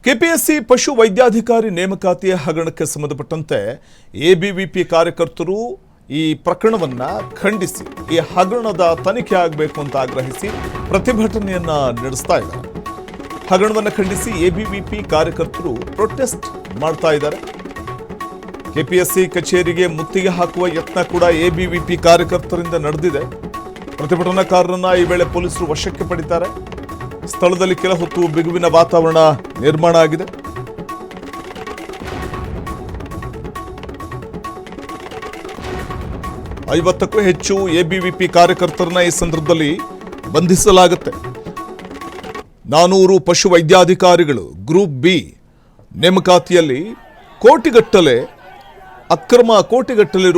KPSC ಪಶು ವೈದ್ಯಾಧಿಕಾರಿ ನೇಮಕಾತಿಯ ಹಗರಣಕ್ಕೆ ಸಂಬಂಧಪಟ್ಟಂತೆ ಎಬಿವಿಪಿ ಕಾರ್ಯಕರ್ತರು ಈ ಪ್ರಕರಣವನ್ನು ಖಂಡಿಸಿ ಈ ಹಗರಣದ ತನಿಖೆ ಆಗಬೇಕು ಅಂತ ಆಗ್ರಹಿಸಿ ಪ್ರತಿಭಟನೆಯನ್ನ ನಡೆಸ್ತಾ ಇದ್ದಾರೆ. ಹಗರಣವನ್ನು ಖಂಡಿಸಿ ಎಬಿವಿಪಿ ಕಾರ್ಯಕರ್ತರು ಪ್ರೊಟೆಸ್ಟ್ ಮಾಡ್ತಾ ಇದ್ದಾರೆ. ಕೆಪಿಎಸ್ಸಿ ಕಚೇರಿಗೆ ಮುತ್ತಿಗೆ ಹಾಕುವ ಯತ್ನ ಕೂಡ ಎಬಿವಿಪಿ ಕಾರ್ಯಕರ್ತರಿಂದ ನಡೆದಿದೆ. ಪ್ರತಿಭಟನಾಕಾರರನ್ನ ಈ ವೇಳೆ ಪೊಲೀಸರು ವಶಕ್ಕೆ ಪಡಿತಾರೆ. ಸ್ಥಳದಲ್ಲಿ ಕೆಲ ಹೊತ್ತು ಬಿಗುವಿನ ವಾತಾವರಣ ನಿರ್ಮಾಣ ಆಗಿದೆ. ಐವತ್ತಕ್ಕೂ ಹೆಚ್ಚು ಎಬಿವಿಪಿ ಕಾರ್ಯಕರ್ತರನ್ನ ಈ ಸಂದರ್ಭದಲ್ಲಿ ಬಂಧಿಸಲಾಗುತ್ತೆ. 400 ಪಶು ವೈದ್ಯಾಧಿಕಾರಿಗಳು ಗ್ರೂಪ್ ಬಿ ನೇಮಕಾತಿಯಲ್ಲಿ ಕೋಟಿಗಟ್ಟಲೆ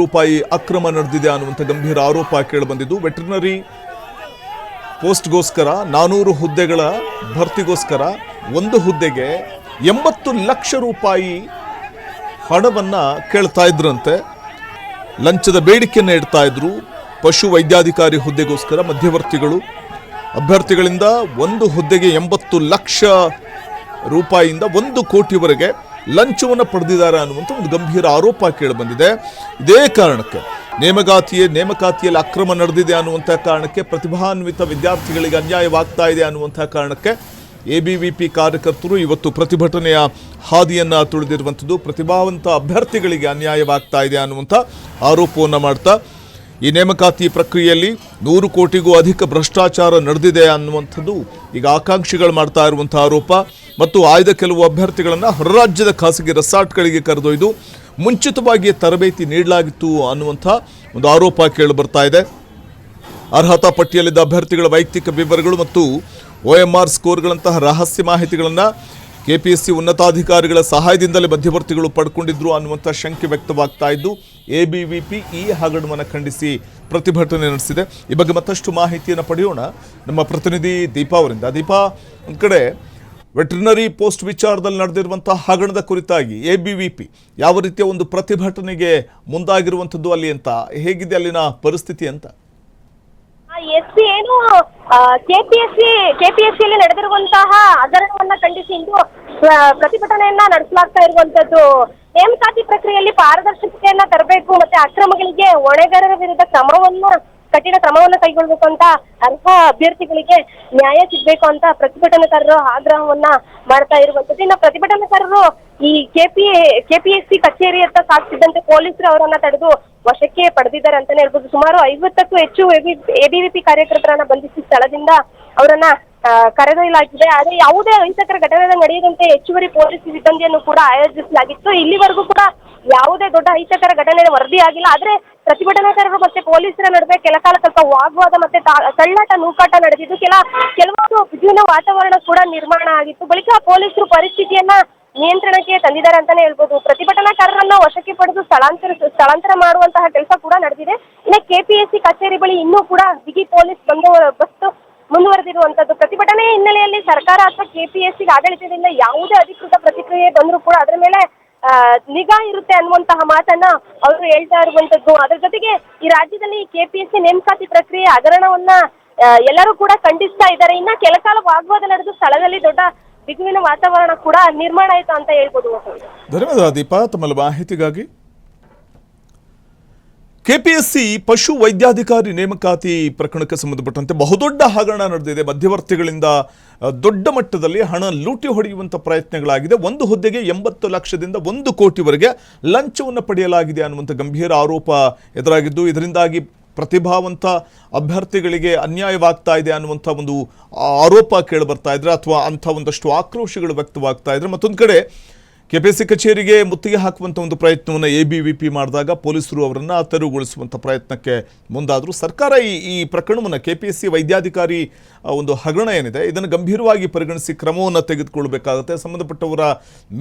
ರೂಪಾಯಿ ಅಕ್ರಮ ನಡೆದಿದೆ ಅನ್ನುವಂಥ ಗಂಭೀರ ಆರೋಪ ಕೇಳಿಬಂದಿದ್ದು. ವೆಟರ್ನರಿ ಪೋಸ್ಟ್ಗೋಸ್ಕರ 400 ಹುದ್ದೆಗಳ ಭರ್ತಿಗೋಸ್ಕರ ಒಂದು ಹುದ್ದೆಗೆ 80 ಲಕ್ಷ ರೂಪಾಯಿ ಹಣವನ್ನ ಕೇಳ್ತಾ ಇದ್ರಂತೆ. ಲಂಚದ ಬೇಡಿಕೆಯನ್ನು ಇಡ್ತಾ ಇದ್ರು. ಪಶು ವೈದ್ಯಾಧಿಕಾರಿ ಹುದ್ದೆಗೋಸ್ಕರ ಮಧ್ಯವರ್ತಿಗಳು ಅಭ್ಯರ್ಥಿಗಳಿಂದ ಒಂದು ಹುದ್ದೆಗೆ 80 ಲಕ್ಷ ರೂಪಾಯಿಯಿಂದ 1 ಕೋಟಿವರೆಗೆ ಲಂಚವನ್ನು ಪಡೆದಿದ್ದಾರೆ ಅನ್ನುವಂಥ ಒಂದು ಗಂಭೀರ ಆರೋಪ ಕೇಳಿಬಂದಿದೆ. ಇದೇ ಕಾರಣಕ್ಕೆ ನೇಮಕಾತಿಯಲ್ಲಿ ಅಕ್ರಮ ನಡೆದಿದೆ ಅನ್ನುವಂಥ ಕಾರಣಕ್ಕೆ ಪ್ರತಿಭಾನ್ವಿತ ವಿದ್ಯಾರ್ಥಿಗಳಿಗೆ ಅನ್ಯಾಯವಾಗ್ತಾ ಇದೆ ಅನ್ನುವಂಥ ಕಾರಣಕ್ಕೆ ಎಬಿವಿಪಿ ಕಾರ್ಯಕರ್ತರು ಇವತ್ತು ಪ್ರತಿಭಟನೆಯ ಹಾದಿಯನ್ನು ತುಳಿದಿರುವಂಥದ್ದು. ಪ್ರತಿಭಾವಂತ ಅಭ್ಯರ್ಥಿಗಳಿಗೆ ಅನ್ಯಾಯವಾಗ್ತಾ ಇದೆ ಅನ್ನುವಂಥ ಆರೋಪವನ್ನು ಮಾಡ್ತಾ ಈ ನೇಮಕಾತಿ ಪ್ರಕ್ರಿಯೆಯಲ್ಲಿ 100 ಕೋಟಿಗೂ ಅಧಿಕ ಭ್ರಷ್ಟಾಚಾರ ನಡೆದಿದೆ ಅನ್ನುವಂಥದ್ದು ಈಗ ಆಕಾಂಕ್ಷಿಗಳು ಮಾಡ್ತಾ ಇರುವಂಥ ಆರೋಪ. ಮತ್ತು ಆಯ್ದ ಕೆಲವು ಅಭ್ಯರ್ಥಿಗಳನ್ನು ಹೊರರಾಜ್ಯದ ಖಾಸಗಿ ರೆಸಾರ್ಟ್ಗಳಿಗೆ ಕರೆದೊಯ್ದು ಮುಂಚಿತವಾಗಿ ತರಬೇತಿ ನೀಡಲಾಗಿತ್ತು ಅನ್ನುವಂಥ ಒಂದು ಆರೋಪ ಕೇಳಿ ಬರ್ತಾ ಇದೆ. ಅರ್ಹತಾ ಪಟ್ಟಿಯಲ್ಲಿದ್ದ ಅಭ್ಯರ್ಥಿಗಳ ವೈಯಕ್ತಿಕ ವಿವರಗಳು ಮತ್ತು OMR ಸ್ಕೋರ್ಗಳಂತಹ ರಹಸ್ಯ ಮಾಹಿತಿಗಳನ್ನು ಕೆಪಿಎಸ್ಸಿ ಉನ್ನತಾಧಿಕಾರಿಗಳ ಸಹಾಯದಿಂದಲೇ ಮಧ್ಯವರ್ತಿಗಳು ಪಡ್ಕೊಂಡಿದ್ರು ಅನ್ನುವಂಥ ಶಂಕೆ ವ್ಯಕ್ತವಾಗ್ತಾ ಇದ್ದು ಎಬಿವಿಪಿ ಈ ಹಗರಣವನ್ನು ಖಂಡಿಸಿ ಪ್ರತಿಭಟನೆ ನಡೆಸಿದೆ. ಈ ಬಗ್ಗೆ ಮತ್ತಷ್ಟು ಮಾಹಿತಿಯನ್ನು ಪಡೆಯೋಣ ನಮ್ಮ ಪ್ರತಿನಿಧಿ ದೀಪಾ ಅವರಿಂದ. ದೀಪಾ, ಒಂದು ಕಡೆ ವೆಟರ್ನರಿ ಪೋಸ್ಟ್ ವಿಚಾರದಲ್ಲಿ ನಡೆದಿರುವಂತಹ ಹಗರಣದ ಕುರಿತಾಗಿ ಎಬಿವಿಪಿ ಯಾವ ರೀತಿಯ ಒಂದು ಪ್ರತಿಭಟನೆಗೆ ಮುಂದಾಗಿರುವಂಥದ್ದು ಅಲ್ಲಿ ಅಂತ, ಹೇಗಿದೆ ಅಲ್ಲಿನ ಪರಿಸ್ಥಿತಿ ಅಂತ? ಎಸ್ಪಿ ಏನು ಕೆಪಿಎಸ್ಸಿಯಲ್ಲಿ ನಡೆದಿರುವಂತಹ ಹಗರಣವನ್ನ ಖಂಡಿಸಿ ಇಂದು ಪ್ರತಿಭಟನೆಯನ್ನ ನಡೆಸಲಾಗ್ತಾ ಇರುವಂತದ್ದು. ನೇಮಕಾತಿ ಪ್ರಕ್ರಿಯೆಯಲ್ಲಿ ಪಾರದರ್ಶಕತೆಯನ್ನ ತರಬೇಕು, ಮತ್ತೆ ಅಕ್ರಮಗಳಿಗೆ ಹೊಣೆಗಾರರ ವಿರುದ್ಧ ಕಠಿಣ ಕ್ರಮವನ್ನು ಕೈಗೊಳ್ಳಬೇಕು ಅಂತ ಅರ್ಹ ಅಭ್ಯರ್ಥಿಗಳಿಗೆ ನ್ಯಾಯ ಸಿಗಬೇಕು ಅಂತ ಪ್ರತಿಭಟನಾಕಾರರು ಆಗ್ರಹವನ್ನ ಮಾಡ್ತಾ ಇರುವಂತದ್ದು. ಇನ್ನು ಪ್ರತಿಭಟನಾಕಾರರು ಈ ಕೆಪಿಎಸ್ಸಿ ಕಚೇರಿಯತ್ತ ಸಾಗ್ತಿದ್ದಂತೆ ಪೊಲೀಸರು ಅವರನ್ನ ತಡೆದು ವಶಕ್ಕೆ ಪಡೆದಿದ್ದಾರೆ ಅಂತಾನೆ ಹೇಳ್ಬೋದು. ಸುಮಾರು 50ಕ್ಕೂ ಹೆಚ್ಚು ಎಬಿವಿಪಿ ಕಾರ್ಯಕರ್ತರನ್ನ ಬಂಧಿಸಿ ಸ್ಥಳದಿಂದ ಅವರನ್ನ ಕರೆದೊಯ್ಯಲಾಗಿದೆ. ಆದರೆ ಯಾವುದೇ ಅಹಿತಕರ ಘಟನೆ ನಡೆಯದಂತೆ ಹೆಚ್ಚುವರಿ ಪೊಲೀಸ್ ಸಿಬ್ಬಂದಿಯನ್ನು ಕೂಡ ಆಯೋಜಿಸಲಾಗಿತ್ತು. ಇಲ್ಲಿವರೆಗೂ ಕೂಡ ಯಾವುದೇ ದೊಡ್ಡ ಅಹಿತಕರ ಘಟನೆ ವರದಿಯಾಗಿಲ್ಲ. ಆದ್ರೆ ಪ್ರತಿಭಟನಾಕಾರರು ಮತ್ತೆ ಪೊಲೀಸರ ನಡುವೆ ಕೆಲಕಾಲ ಸ್ವಲ್ಪ ವಾಗ್ವಾದ ಮತ್ತೆ ತಳ್ಳಾಟ ನೂಕಾಟ ನಡೆದಿದ್ದು. ಕೆಲವೊಂದು ಬಿಗುವಿನ ವಾತಾವರಣ ಕೂಡ ನಿರ್ಮಾಣ ಆಗಿತ್ತು. ಬಳಿಕ ಪೊಲೀಸರು ಪರಿಸ್ಥಿತಿಯನ್ನ ನಿಯಂತ್ರಣಕ್ಕೆ ತಂದಿದ್ದಾರೆ ಅಂತಾನೆ ಹೇಳ್ಬೋದು. ಪ್ರತಿಭಟನಾಕಾರರನ್ನ ವಶಕ್ಕೆ ಪಡೆದು ಸ್ಥಳಾಂತರ ಮಾಡುವಂತಹ ಕೆಲಸ ಕೂಡ ನಡೆದಿದೆ. ಇನ್ನು ಕೆಪಿಎಸ್ಸಿ ಕಚೇರಿ ಬಳಿ ಇನ್ನೂ ಕೂಡ ಬಿಗಿ ಪೊಲೀಸ್ ಬಂದೋಬಸ್ತ್ ಮುಂದುವರೆದಿರುವಂತದ್ದು. ಪ್ರತಿಭಟನೆ ಹಿನ್ನೆಲೆಯಲ್ಲಿ ಸರ್ಕಾರ ಅಥವಾ ಕೆಪಿಎಸ್ಸಿ ಆಡಳಿತದಿಂದ ಯಾವುದೇ ಅಧಿಕೃತ ಪ್ರತಿಕ್ರಿಯೆ ಬಂದರೂ ಕೂಡ ಅದರ ಮೇಲೆ ನಿಗಾ ಇರುತ್ತೆ ಅನ್ನುವಂತಹ ಮಾತನ್ನ ಅವರು ಹೇಳ್ತಾ ಇರುವಂತದ್ದು. ಅದರ ಜೊತೆಗೆ ಈ ರಾಜ್ಯದಲ್ಲಿ ಕೆಪಿಎಸ್ಸಿ ನೇಮಕಾತಿ ಪ್ರಕ್ರಿಯೆ ಹಗರಣವನ್ನ ಎಲ್ಲರೂ ಕೂಡ ಖಂಡಿಸ್ತಾ ಇದ್ದಾರೆ. ಇನ್ನ ಕೆಲಕಾಲ ವಾಗ್ವಾದ ನಡೆದು ಸ್ಥಳದಲ್ಲಿ ದೊಡ್ಡ ಬಿಗುವಿನ ವಾತಾವರಣ ಕೂಡ ನಿರ್ಮಾಣ ಆಯಿತು ಅಂತ ಹೇಳ್ಬೋದು. ಧನ್ಯವಾದ ದೀಪಾ ತಮ್ಮ ಮಾಹಿತಿಗಾಗಿ. ಕೆಪಿಎಸ್ಸಿ ಪಶು ವೈದ್ಯಾಧಿಕಾರಿ ನೇಮಕಾತಿ ಪ್ರಕರಣಕ್ಕೆ ಸಂಬಂಧಪಟ್ಟಂತೆ ಬಹುದೊಡ್ಡ ಹಗರಣ ನಡೆದಿದೆ. ಮಧ್ಯವರ್ತಿಗಳಿಂದ ದೊಡ್ಡ ಮಟ್ಟದಲ್ಲಿ ಹಣ ಲೂಟಿ ಹೊಡೆಯುವಂಥ ಪ್ರಯತ್ನಗಳಾಗಿದೆ. ಒಂದು ಹುದ್ದೆಗೆ 80 ಲಕ್ಷದಿಂದ 1 ಕೋಟಿವರೆಗೆ ಲಂಚವನ್ನು ಪಡೆಯಲಾಗಿದೆ ಅನ್ನುವಂಥ ಗಂಭೀರ ಆರೋಪ ಎದುರಾಗಿದ್ದು, ಇದರಿಂದಾಗಿ ಪ್ರತಿಭಾವಂತ ಅಭ್ಯರ್ಥಿಗಳಿಗೆ ಅನ್ಯಾಯವಾಗ್ತಾ ಇದೆ ಅನ್ನುವಂಥ ಒಂದು ಆರೋಪ ಕೇಳಿಬರ್ತಾ ಇದ್ರೆ ಅಥವಾ ಅಂಥ ಒಂದಷ್ಟು ಆಕ್ರೋಶಗಳು ವ್ಯಕ್ತವಾಗ್ತಾ ಇದ್ರೆ. ಮತ್ತೊಂದು ಕಡೆ ಕೆಪಿಎಸ್ಸಿ ಕಚೇರಿಗೆ ಮುತ್ತಿಗೆ ಹಾಕುವಂಥ ಒಂದು ಪ್ರಯತ್ನವನ್ನು ಎಬಿವಿಪಿ ಮಾಡಿದಾಗ ಪೊಲೀಸರು ಅವರನ್ನು ತೆರವುಗೊಳಿಸುವಂಥ ಪ್ರಯತ್ನಕ್ಕೆ ಮುಂದಾದರು. ಸರ್ಕಾರ ಈ ಪ್ರಕರಣವನ್ನು ಕೆಪಿಎಸ್ಸಿ ವೈದ್ಯಾಧಿಕಾರಿ ಒಂದು ಹಗರಣ ಏನಿದೆ ಇದನ್ನು ಗಂಭೀರವಾಗಿ ಪರಿಗಣಿಸಿ ಕ್ರಮವನ್ನು ತೆಗೆದುಕೊಳ್ಬೇಕಾಗುತ್ತೆ. ಸಂಬಂಧಪಟ್ಟವರ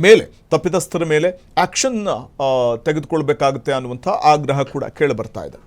ಮೇಲೆ, ತಪ್ಪಿತಸ್ಥರ ಮೇಲೆ ಆಕ್ಷನ್ ತೆಗೆದುಕೊಳ್ಬೇಕಾಗುತ್ತೆ ಅನ್ನುವಂಥ ಆಗ್ರಹ ಕೂಡ ಕೇಳಿಬರ್ತಾ ಇದೆ.